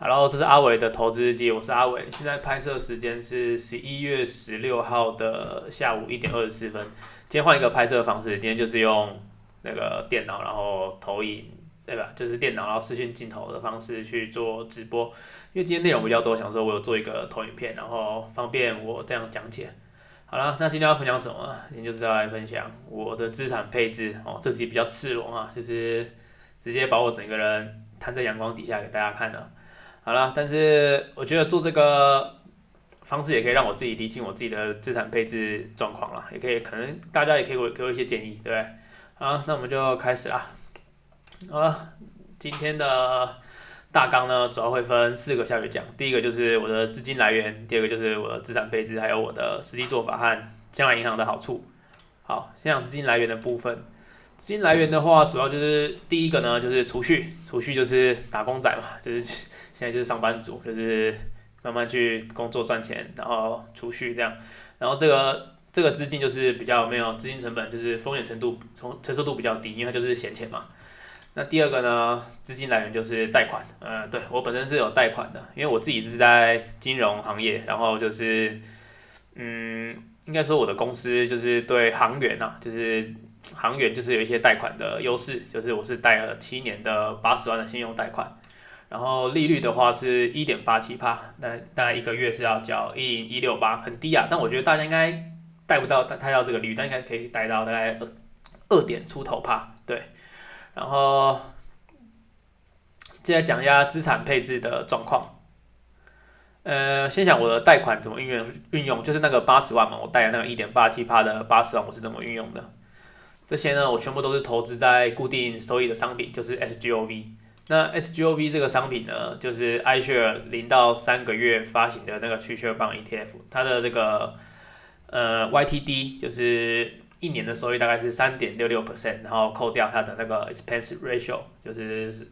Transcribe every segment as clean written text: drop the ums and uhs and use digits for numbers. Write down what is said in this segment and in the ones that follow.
Hello，这是阿伟的投资日记，我是阿伟。现在拍摄时间是11月16号的下午1点24分。今天换一个拍摄方式，今天就是用那个电脑，然后投影，对吧？就是电脑然后视讯镜头的方式去做直播。因为今天内容比较多，想说我有做一个投影片，然后方便我这样讲解。好了，那今天要分享什么？今天就是要来分享我的资产配置哦。这集比较赤裸啊，就是直接把我整个人摊在阳光底下给大家看的。好了，但是我觉得做这个方式也可以让我自己理清我自己的资产配置状况啦，也可以可能大家也可以给我一些建议，对不对？好，那我们就开始啦。好了，今天的大纲呢，主要会分4个下去讲。第一个就是我的资金来源，第二个就是我的资产配置，还有我的实际做法和将来银行的好处。好，先讲资金来源的部分。资金来源的话，主要就是第一个呢，就是储蓄，储蓄就是打工仔嘛，就是现在就是上班族，就是慢慢去工作赚钱，然后储蓄这样，然后这个资金就是比较没有资金成本，就是风险承受度比较低，因为它就是闲钱嘛。那第二个呢，资金来源就是贷款，对我本身是有贷款的，因为我自己是在金融行业，然后就是嗯，应该说我的公司就是对行员啊，就是行员就是有一些贷款的优势，就是我是贷了7年的80万的信用贷款，然后利率的话是1.87%，那大概一个月是要缴10168，很低啊，但我觉得大家应该贷不到贷到这个利率，但应该可以贷到大概2点出头趴，对，然后接下来讲一下资产配置的状况。先讲我的贷款怎么运用，就是那个80万嘛，我贷的那个1.87%的80万，我是怎么运用的？这些呢，我全部都是投资在固定收益的商品，就是 SGOV。那 SGOV 这个商品呢，就是 iShare 0到3个月发行的那个趋势棒 ETF，它的这个YTD 就是1年的收益大概是3.66%，然后扣掉它的那个 expense ratio，就是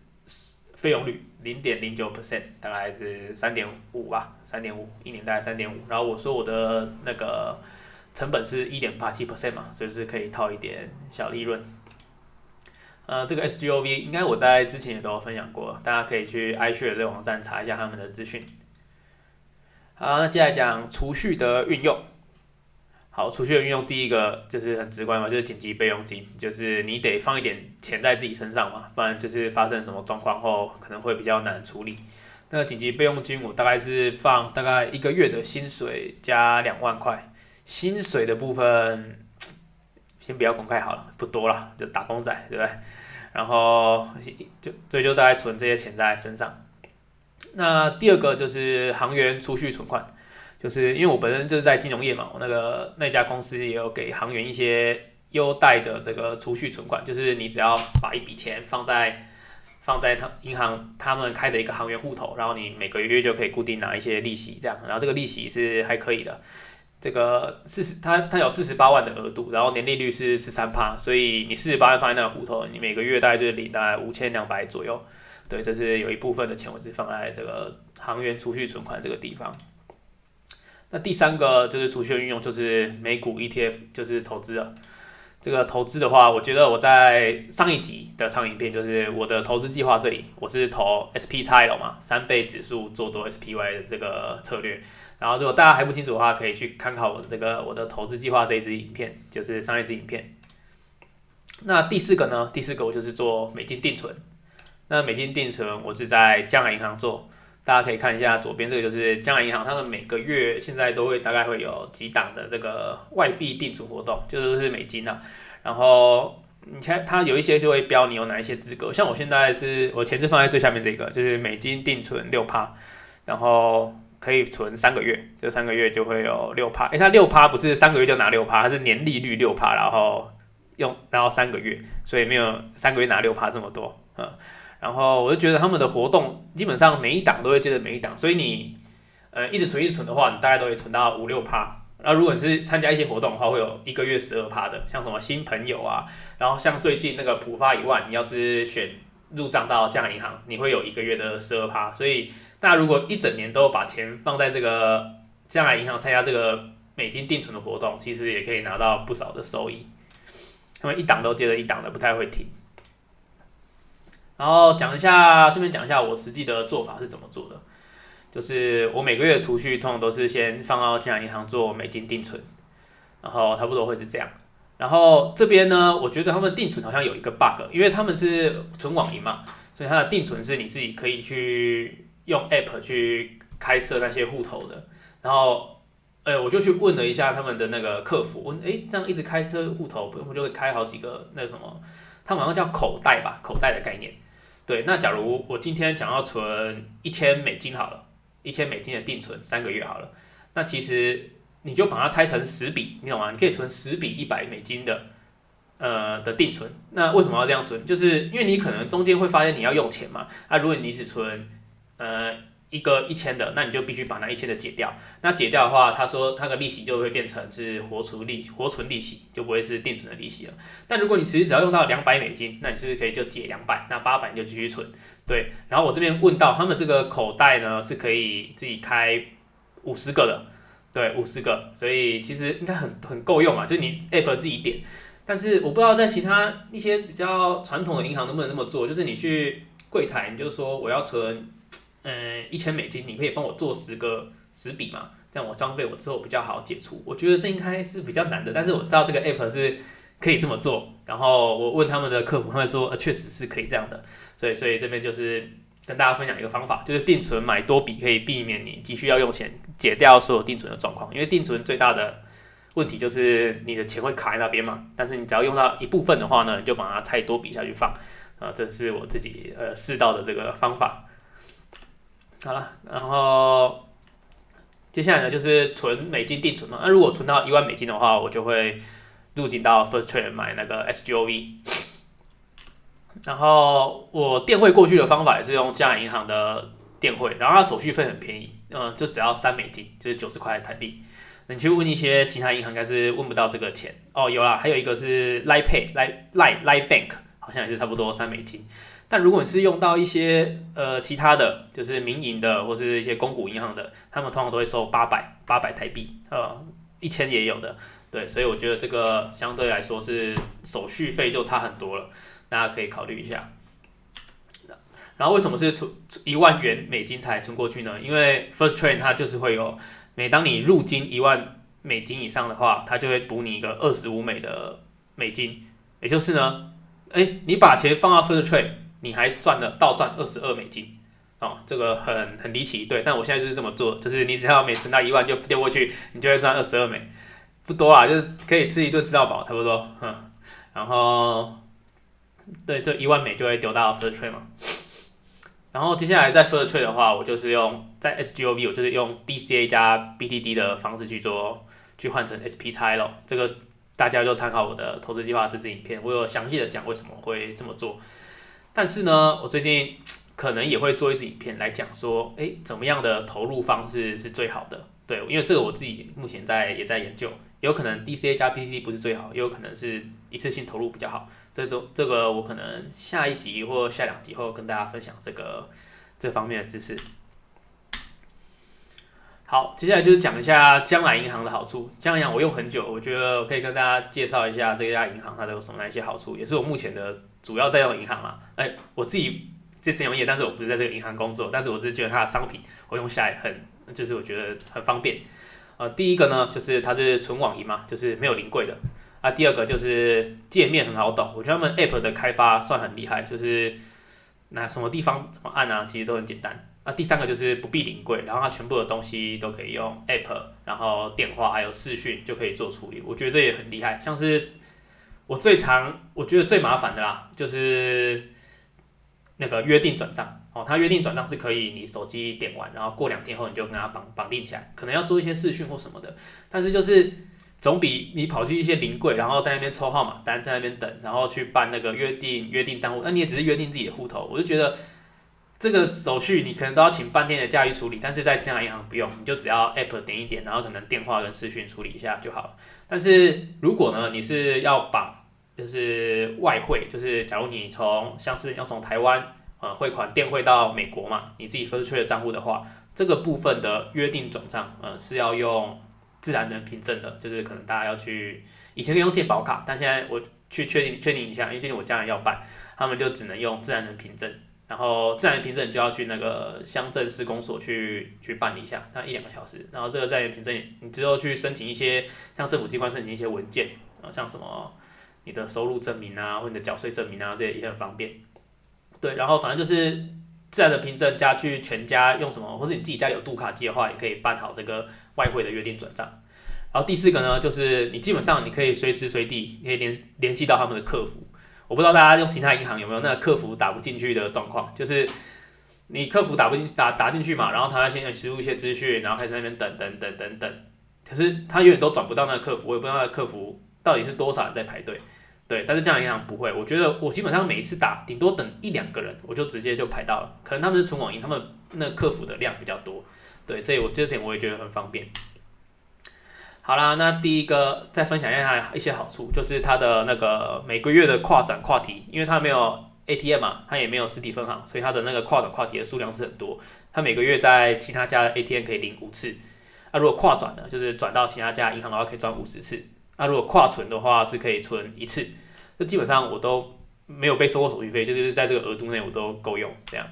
费用率0.09%，大概是3.5吧，3.5，1年大概3.5。然后我说我的那个成本是1.87%嘛，所以是可以套一点小利润。这个 SGOV 应该我在之前也都有分享过，大家可以去 iShare 这个网站查一下他们的资讯。好，那接下来讲储蓄的运用。好，储蓄的运用第一个就是很直观嘛，就是紧急备用金，就是你得放一点钱在自己身上嘛，不然就是发生什么状况后可能会比较难处理。那紧急备用金我大概是放大概一个月的薪水加2万块，薪水的部分先不要公开好了，不多了，就打工仔，对不对？然后所以就大概存这些钱在身上。那第二个就是行员储蓄存款，就是因为我本身就是在金融业嘛，我那家公司也有给行员一些优待的这个储蓄存款，就是你只要把一笔钱放在银行他们开的一个行员户头，然后你每个月就可以固定拿一些利息这样，然后这个利息是还可以的。这个它有48万的额度，然后年利率是13%，所以你48万放在那个户头，你每个月大概就是领大概5200左右。对，这是有一部分的钱我是放在这个行员储蓄存款这个地方。那第三个就是储蓄的运用，就是美股 ETF，就是投资了。这个投资的话，我觉得我在上一集的长影片，就是我的投资计划这里，我是投 SPX 嘛，3倍指数做多 SPY 的这个策略。然后如果大家还不清楚的话，可以去看看我的投资计划这一支影片，就是上一支影片。那第四个呢？第四个我就是做美金定存。那美金定存我是在将来银行做，大家可以看一下左边这个就是将来银行，他们每个月现在都会大概会有几档的这个外币定存活动，就是美金啊。然后你看它有一些就会标你有哪一些资格，像我现在是我钱是放在最下面这个，就是美金定存6%，然后可以存3个月，就3个月就会有6%。它6%不是3个月就拿6%，它是年利率6%，然后3个月，所以没有3个月拿6%这么多，然后我就觉得他们的活动基本上每一档都会接着每一档，所以你一直存的话，你大概都会存到5-6%。然后如果你是参加一些活动的话，会有一个月12%的，像什么新朋友啊，然后像最近那个浦发1万，你要是选入账到将来银行，你会有一个月的12%。所以大家如果一整年都把钱放在这个将来银行参加这个美金定存的活动，其实也可以拿到不少的收益。他们一档都接着一档的，不太会停。然后这边讲一下我实际的做法是怎么做的。就是我每个月的储蓄通常都是先放到金融银行做美金定存，然后差不多会是这样。然后这边呢，我觉得他们定存好像有一个 bug，因为他们是存网银嘛，所以它的定存是你自己可以去用 app 去开设那些户头的。然后，我就去问了一下他们的那个客服，问，这样一直开设户头，我就会开好几个那什么，他们好像叫口袋吧，口袋的概念。对，那假如我今天想要存$1000好了，$1000的定存3个月好了，那其实你就把它拆成10笔，你懂吗？你可以存10笔$100的定存。那为什么要这样存？就是因为你可能中间会发现你要用钱嘛。如果你只存一个1000的，那你就必须把那1000的解掉。那解掉的话，他说那个利息就会变成是活存利息，就不会是定存的利息了。但如果你其实只要用到$200，那你是可以就解200，那800你就继续存。对，然后我这边问到他们这个口袋呢是可以自己开50个的，对，50个，所以其实应该很够用嘛，就是你 app 自己点。但是我不知道在其他一些比较传统的银行能不能这么做，就是你去柜台，你就说我要存$1000，你可以帮我做10笔嘛，这样我账费我之后比较好解除。我觉得这应该是比较难的，但是我知道这个 app 是可以这么做。然后我问他们的客服，他们说确实是可以这样的，所以这边就是跟大家分享一个方法，就是定存买多笔可以避免你急需要用钱解掉所有定存的状况。因为定存最大的问题就是你的钱会卡在那边嘛，但是你只要用到一部分的话呢，你就把它拆多笔下去放。这是我自己试到的这个方法。好了，然后接下来呢就是存美金定存嘛。那如果存到$10,000的话，我就会入金到 First Trade 买那个 SGOV。然后我电汇过去的方法也是用嘉南银行的电汇，然后它手续费很便宜，就只要$3，就是90块台币。你去问一些其他银行，应该是问不到这个钱哦。有啦，还有一个是 Line Pay、Line Bank， 好像也是差不多$3。但如果你是用到一些其他的，就是民营的或是一些公股银行的，他们通常都会收800台币，1000也有的。对，所以我觉得这个相对来说是手续费就差很多了，大家可以考虑一下。然后为什么是$10,000才存过去呢？因为 First Trade 它就是会有，每当你入金$10,000以上的话，它就会补你一个$25的美金，也就是呢，你把钱放到 First Trade， 你还倒赚$22。这个很离奇，对，但我现在就是这么做，就是你只要每存到1万就丢过去，你就会赚$22，不多啦，就是可以吃一顿吃到饱，差不多，然后对，这$10,000就会丢到 First Trade 嘛。然后接下来在 First Trade 的话，我就是在 SGOV， 我就是用 DCA 加 BTD 的方式去换成 SPX 咯，这个大家就参考我的投资计划这支影片，我有详细的讲为什么会这么做。但是呢，我最近可能也会做一支影片来讲说，怎么样的投入方式是最好的？对，因为这个我自己目前也在研究，有可能 DCA 加 BTD 不是最好，也有可能是一次性投入比较好。这个我可能下一集或下2集后跟大家分享这方面的知识。好，接下来就是讲一下将来银行的好处。将来银行我用很久，我觉得我可以跟大家介绍一下这家银行它有什么一些好处，也是我目前的主要在用银行啦。我自己这金融业，但是我不是在这个银行工作，但是我只是觉得它的商品我用下来就是我觉得很方便。第一个呢，就是它是纯网银嘛，就是没有临柜的。第二个就是界面很好懂，我觉得他们 App 的开发算很厉害，就是什么地方怎么按其实都很简单。第三个就是不必临柜，然后它全部的东西都可以用 App， 然后电话还有视讯就可以做处理，我觉得这也很厉害。像是我觉得最麻烦的啦，就是那个约定转账它约定转账是可以你手机点完，然后过2天后你就跟它绑定起来，可能要做一些视讯或什么的，但是就是总比你跑去一些临柜，然后在那边抽号码单，在那边等，然后去办那个约定账户，那你也只是约定自己的户头，我就觉得这个手续你可能都要请半天的假去处理，但是在这样银行不用，你就只要 App 点一点，然后可能电话跟视讯处理一下就好了。但是如果呢你是要绑就是外汇，就是假如你像是要从台湾汇款电汇到美国嘛，你自己First Trade的账户的话，这个部分的约定转账是要用自然人凭证的，就是可能大家要去以前可以用健保卡，但现在去确定一下，因为最近我家人要办，他们就只能用自然人凭证。然后自然人凭证你就要去那个乡镇市公所去办理一下，大概1-2个小时。然后这个自然人凭证你之后去申请一些像政府机关申请一些文件，像什么你的收入证明啊，或你的缴税证明啊，这些也很方便。对，然后反正就是自然人凭证加去全家用什么，或是你自己家里有杜卡机的话，也可以办好这个外汇的约定转账。然后第4个呢，就是你基本上你可以随时随地可以联系到他们的客服。我不知道大家用其他银行有没有那个客服打不进去的状况，就是你客服打进去嘛，然后他会先输入一些资讯，然后开始在那边等，可是他永远都转不到那个客服，我也不知道那个客服到底是多少人在排队。对，但是这样银行不会，我觉得我基本上每一次打，顶多等1-2个人，我就直接就排到了。可能他们是存网银，他们那个客服的量比较多，对，这点我也觉得很方便。好啦，那第一个再分享一下它一些好处，就是它的那个每个月的跨转跨提，因为它没有 ATM 嘛，它也没有实体分行，所以它的那个跨转跨提的数量是很多。它每个月在其他家的 ATM 可以领5次，如果跨转呢，就是转到其他家银行的话可以转50次，如果跨存的话是可以存1次，就基本上我都没有被收过手续费，就是在这个额度内我都够用这样。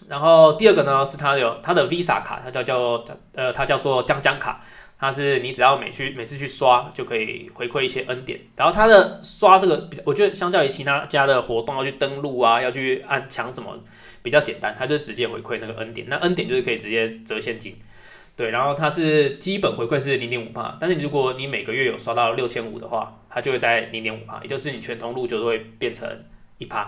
然后第2个呢是它的 Visa 卡，它叫做江卡。它是你只要每次去刷就可以回馈一些 N 点，然后它的刷这个，我觉得相较于其他家的活动要去登录啊，要去按抢什么比较简单，它就直接回馈那个 N 点，那 N 点就是可以直接折现金，对，然后它是基本回馈是 0.5%， 但是如果你每个月有刷到6500的话，它就会在 0.5%， 也就是你全通路就会变成1%。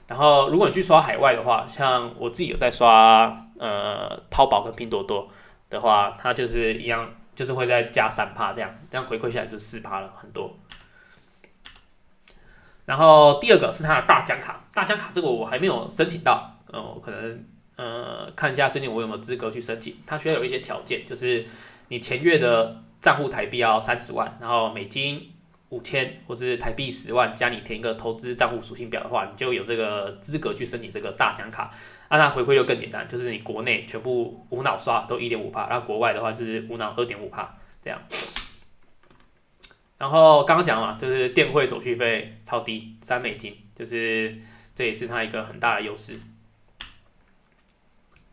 然后如果你去刷海外的话，像我自己有在刷淘宝跟拼多多的话，它就是一样。就是会再加3%这样回馈下来就4%了，很多。然后第2个是它的大江卡，大江卡这个我还没有申请到，我可能看一下最近我有没有资格去申请。它需要有一些条件，就是你前月的账户台币要30万，然后美金5000或是台币10万，加你填一个投资账户属性表的话，你就有这个资格去申请这个大江卡。它回馈就更简单，就是你国内全部无脑刷都 1.5%， 然后国外的话就是无脑 2.5% 这样。然后刚刚讲嘛，就是电汇手续费超低，$3，就是这也是它一个很大的优势。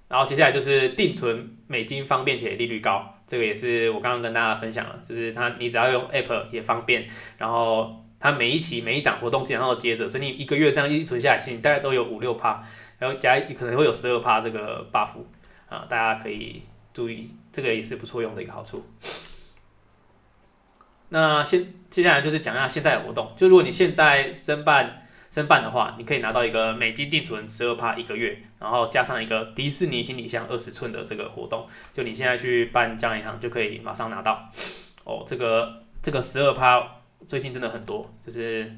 然后接下来就是定存美金方便且利率高，这个也是我刚刚跟大家分享了，就是你只要用 App 也方便，然后它每一期每一档活动基本上都接着，所以你1个月这样一存下来，其实你大概都有5-6%。然后可能会有12%这个 buff 啊，大家可以注意，这个也是不错用的一个好处。那接下来就是讲一下现在的活动，就如果你现在申办的话，你可以拿到一个美金定存12%一个月，然后加上一个迪士尼行李箱20寸的这个活动，就你现在去办江银行就可以马上拿到。这个12%最近真的很多，就是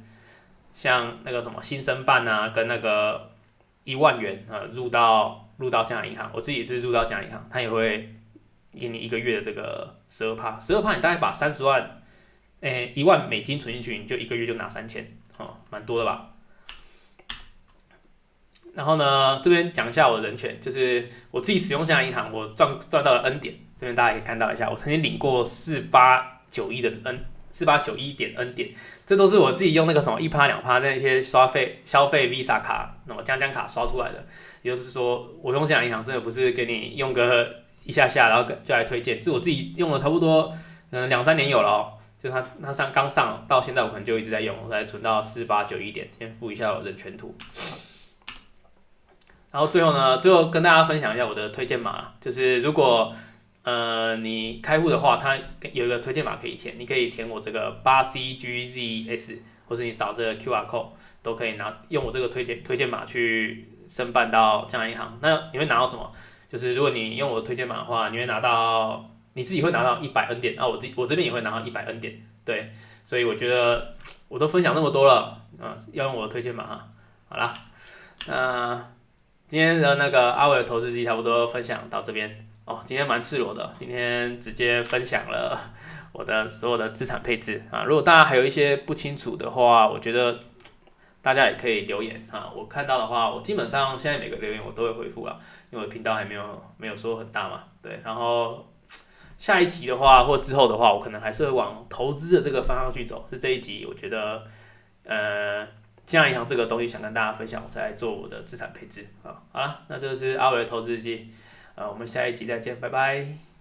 像那个什么新生办啊，跟那个1万元入到香港银行，我自己是入到香港银行，它也会给你1个月的这个12%，你大概把30万，1万美金存进去，你就1个月就拿3000，蛮多的吧。然后呢，这边讲一下我的人权，就是我自己使用香港银行，我赚到了 N 点，这边大家可以看到一下，我曾经领过4891的 4891点 N 点，这都是我自己用那个什么1%、2%那些消费 Visa 卡，那么江卡刷出来的。也就是说，我用香港银行真的不是给你用个一下，然后就来推荐，是我自己用了差不多2-3年有了哦。就它刚上到现在，我可能就一直在用，我才存到4891点。先附一下我人权图。然后最后跟大家分享一下我的推荐码，就是如果你开户的话，它有一个推荐码可以填，你可以填我这个8CGZS， 或是你扫这个 QR code 都可以用我这个推荐码去申办到江南银行。那你会拿到什么？就是如果你用我的推荐码的话，你自己会拿到100 N 点，我这边也会拿到100 N 点，对，所以我觉得我都分享那么多了，要用我的推荐码哈。好啦，今天的那个阿伟的投资机差不多分享到这边哦。今天蛮赤裸的，今天直接分享了我的所有的资产配置啊。如果大家还有一些不清楚的话，我觉得大家也可以留言啊。我看到的话，我基本上现在每个留言我都会回复了，因为我的频道还没有说很大嘛，对。然后下一集的话或之后的话，我可能还是会往投资的这个方向去走。是这一集我觉得金洋银行这个东西想跟大家分享，我才来做我的资产配置啊。好了，那这个是阿伟的投资日记，我们下一集再见，拜拜。